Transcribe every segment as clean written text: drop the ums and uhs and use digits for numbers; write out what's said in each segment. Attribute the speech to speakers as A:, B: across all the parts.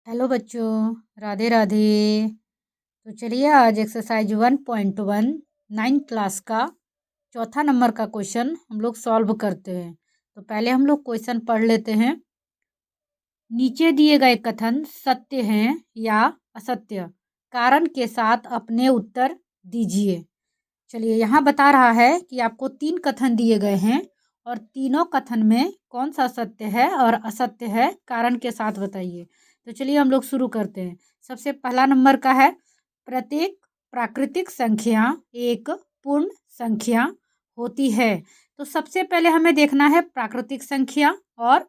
A: Hello बच्चों, राधे राधे। तो चलिए आज एक्सरसाइज 1.1 9th क्लास का चौथा नंबर का क्वेश्चन हम लोग सॉल्व करते हैं। तो पहले हम लोग क्वेश्चन पढ़ लेते हैं। नीचे दिए गए कथन सत्य हैं या असत्य, कारण के साथ अपने उत्तर दीजिए। चलिए, यहाँ बता रहा है कि आपको 3 कथन दिए गए हैं और तीनों कथन में कौन सा सत्य है और असत्य है, कारण के साथ बताइए। तो चलिए हम लोग शुरू करते हैं। सबसे पहला नंबर का है, प्रत्येक प्राकृतिक संख्या एक पूर्ण संख्या होती है। तो सबसे पहले हमें देखना है प्राकृतिक संख्या और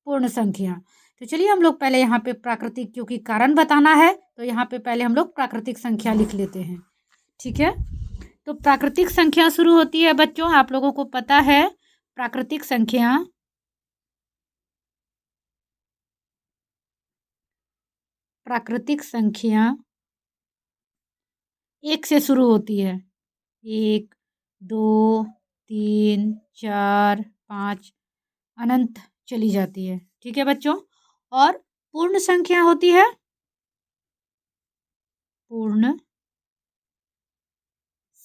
A: पूर्ण संख्या। तो चलिए हम लोग पहले यहाँ पे प्राकृतिक, क्योंकि कारण बताना है तो यहाँ पे पहले हम लोग प्राकृतिक संख्या लिख लेते हैं। ठीक है, तो प्राकृतिक संख्या शुरू होती है बच्चों, आप लोगों को पता है प्राकृतिक संख्या एक से शुरू होती है। 1 2 3 4 5 अनंत चली जाती है। ठीक है बच्चों, और पूर्ण संख्या होती है, पूर्ण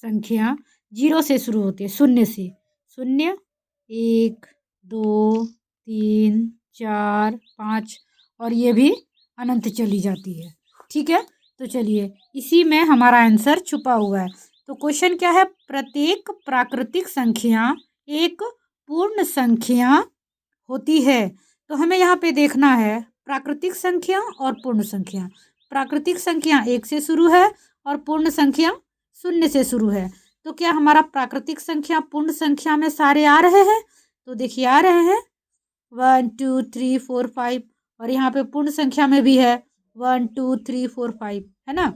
A: संख्या 0 से शुरू होती है, शून्य से। 0 1 2 3 4 5 और ये भी अनंत चली जाती है। ठीक है, तो चलिए इसी में हमारा आंसर छुपा हुआ है। तो क्वेश्चन क्या है, प्रत्येक प्राकृतिक संख्या एक पूर्ण संख्या होती है। तो हमें यहाँ पे देखना है प्राकृतिक संख्या और पूर्ण संख्या। प्राकृतिक संख्या 1 से शुरू है और पूर्ण संख्या 0 से शुरू है। तो क्या हमारा प्राकृतिक संख्या पूर्ण संख्या में सारे आ रहे हैं? तो देखिए आ रहे हैं, 1 2 3 4 5, और यहाँ पे पूर्ण संख्या में भी है 1 2 3 4 5, है ना।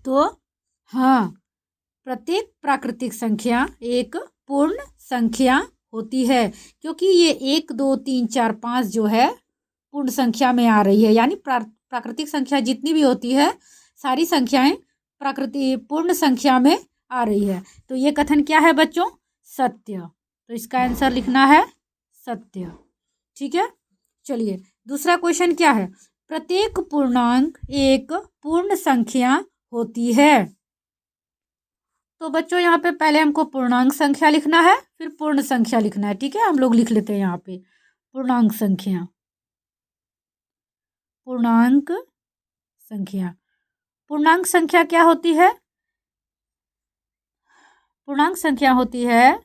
A: तो हाँ, प्रत्येक प्राकृतिक संख्या एक पूर्ण संख्या होती है, क्योंकि ये 1 2 3 4 5 जो है पूर्ण संख्या में आ रही है। यानी प्राकृतिक संख्या जितनी भी होती है, सारी संख्याएं पूर्ण संख्या में आ रही है। तो ये कथन क्या है बच्चों? सत्य। तो इसका आंसर लिखना है सत्य। ठीक है, चलिए दूसरा क्वेश्चन क्या है, प्रत्येक पूर्णांक एक पूर्ण संख्या होती है। तो बच्चों यहाँ पे पहले हमको पूर्णांक संख्या लिखना है, फिर पूर्ण संख्या लिखना है। ठीक है, हम लोग लिख लेते हैं यहाँ पे पूर्णांक संख्या। पूर्णांक संख्या, पूर्णांक संख्या क्या होती है? पूर्णांक संख्या होती है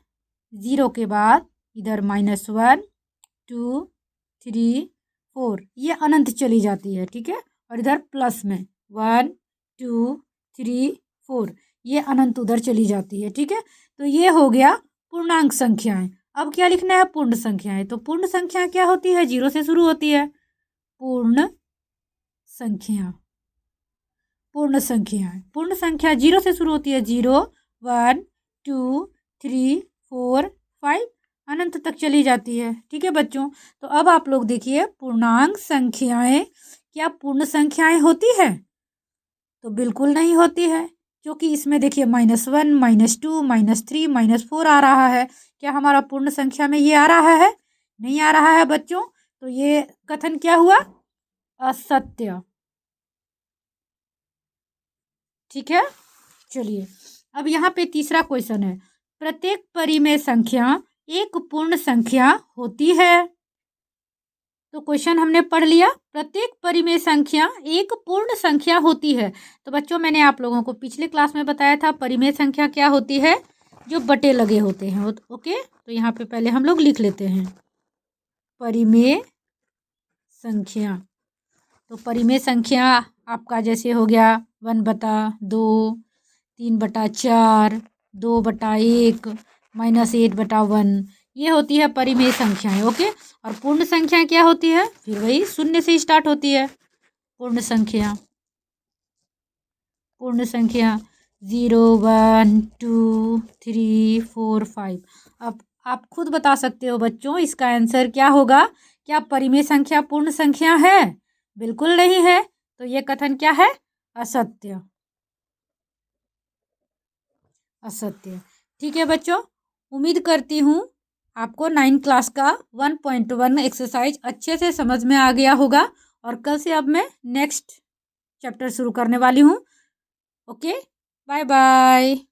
A: 0 के बाद इधर -1 2 3 4, ये अनंत चली जाती है। ठीक है, और इधर प्लस में 1 2 3 4, ये अनंत उधर चली जाती है। ठीक है, तो ये हो गया पूर्णांक संख्याएं। अब क्या लिखना है? पूर्ण संख्याएं। तो पूर्ण संख्या क्या होती है? 0 से शुरू होती है। पूर्ण संख्या, पूर्ण संख्याएं, पूर्ण संख्या 0 से शुरू होती है। 0 1 2 3 4 5 अनंत तक चली जाती है। ठीक है बच्चों, तो अब आप लोग देखिए पूर्णांक संख्याएं क्या पूर्ण संख्याएं होती है? तो बिल्कुल नहीं होती है, क्योंकि इसमें देखिए -1 -2 -3 -4 आ रहा है। क्या हमारा पूर्ण संख्या में ये आ रहा है? नहीं आ रहा है बच्चों। तो ये कथन क्या हुआ? असत्य। ठीक है, चलिए अब यहाँ पे तीसरा क्वेश्चन है, प्रत्येक परिमेय संख्या एक पूर्ण संख्या होती है। तो क्वेश्चन हमने पढ़ लिया, प्रत्येक परिमेय संख्या एक पूर्ण संख्या होती है। तो बच्चों मैंने आप लोगों को पिछले क्लास में बताया था परिमेय संख्या क्या होती है, जो बटे लगे होते हैं। ओके, तो यहाँ पे पहले हम लोग लिख लेते हैं परिमेय संख्या। तो परिमेय संख्या आपका जैसे हो गया 1/2, 3/4, 2/1, -8/1, ये होती है परिमेय संख्याएं। ओके, और पूर्ण संख्या क्या होती है? फिर वही 0 से स्टार्ट होती है। पूर्ण संख्या, पूर्ण संख्या 0 1 2 3 4 5। अब आप खुद बता सकते हो बच्चों इसका आंसर क्या होगा। क्या परिमेय संख्या पूर्ण संख्या है? बिल्कुल नहीं है। तो ये कथन क्या है? असत्य। असत्य। ठीक है बच्चों, उम्मीद करती हूँ आपको 9th क्लास का 1.1 एक्सरसाइज अच्छे से समझ में आ गया होगा और कल से अब मैं नेक्स्ट चैप्टर शुरू करने वाली हूँ। Okay, bye bye.